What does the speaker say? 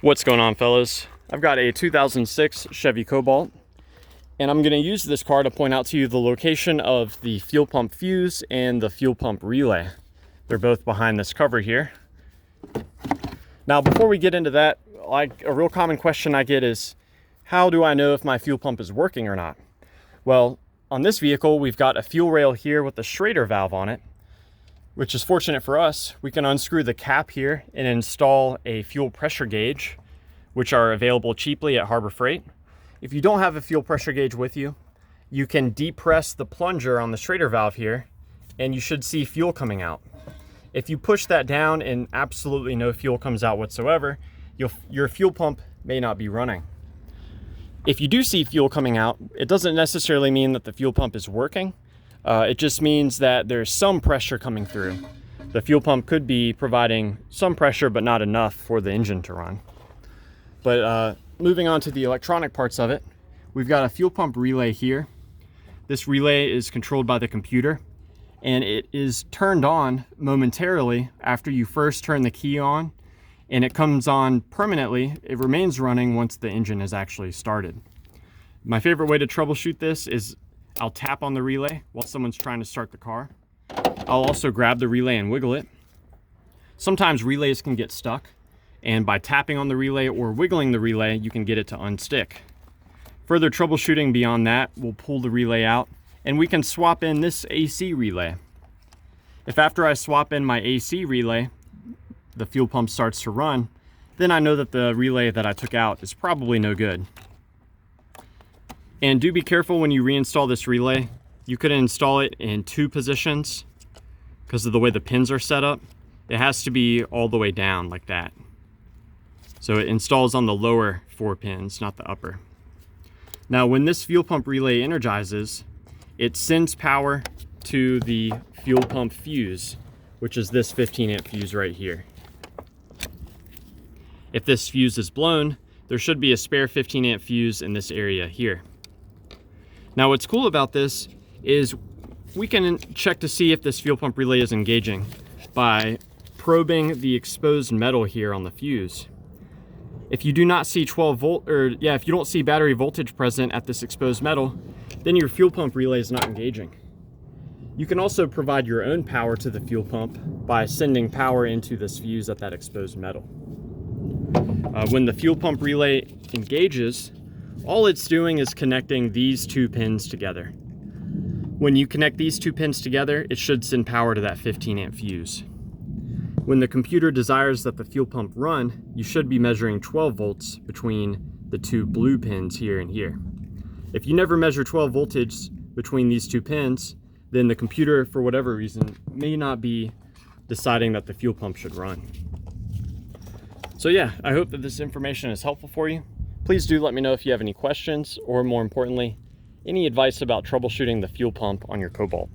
What's going on, fellas? I've got a 2006 Chevy Cobalt, and I'm going to use this car to point out to you the location of the fuel pump fuse and the fuel pump relay. They're both behind this cover here. Now, before we get into that, like a real common question I get is, how do I know if my fuel pump is working or not? Well, on this vehicle, we've got a fuel rail here with a Schrader valve on it, which is fortunate for us. We can unscrew the cap here and install a fuel pressure gauge, which are available cheaply at Harbor Freight. If you don't have a fuel pressure gauge with you, you can depress the plunger on the Schrader valve here, and you should see fuel coming out. If you push that down and absolutely no fuel comes out whatsoever, your fuel pump may not be running. If you do see fuel coming out, it doesn't necessarily mean that the fuel pump is working. It just means that there's some pressure coming through. The fuel pump could be providing some pressure, but not enough for the engine to run. But moving on to the electronic parts of it, we've got a fuel pump relay here. This relay is controlled by the computer, and it is turned on momentarily after you first turn the key on, and it comes on permanently. It remains running once the engine is actually started. My favorite way to troubleshoot this is I'll tap on the relay while someone's trying to start the car. I'll also grab the relay and wiggle it. Sometimes relays can get stuck, and by tapping on the relay or wiggling the relay, you can get it to unstick. Further troubleshooting beyond that, we'll pull the relay out, and we can swap in this AC relay. If after I swap in my AC relay, the fuel pump starts to run, then I know that the relay that I took out is probably no good. And do be careful when you reinstall this relay. You could install it in two positions because of the way the pins are set up. It has to be all the way down like that. So it installs on the lower 4 pins, not the upper. Now, when this fuel pump relay energizes, it sends power to the fuel pump fuse, which is this 15-amp fuse right here. If this fuse is blown, there should be a spare 15-amp fuse in this area here. Now, what's cool about this is we can check to see if this fuel pump relay is engaging by probing the exposed metal here on the fuse. If you do not see if you don't see battery voltage present at this exposed metal, then your fuel pump relay is not engaging. You can also provide your own power to the fuel pump by sending power into this fuse at that exposed metal. When the fuel pump relay engages, all it's doing is connecting these 2 pins together. When you connect these 2 pins together, it should send power to that 15-amp fuse. When the computer desires that the fuel pump run, you should be measuring 12 volts between the 2 blue pins here and here. If you never measure 12 voltage between these 2 pins, then the computer, for whatever reason, may not be deciding that the fuel pump should run. So yeah, I hope that this information is helpful for you. Please do let me know if you have any questions, or more importantly, any advice about troubleshooting the fuel pump on your Cobalt.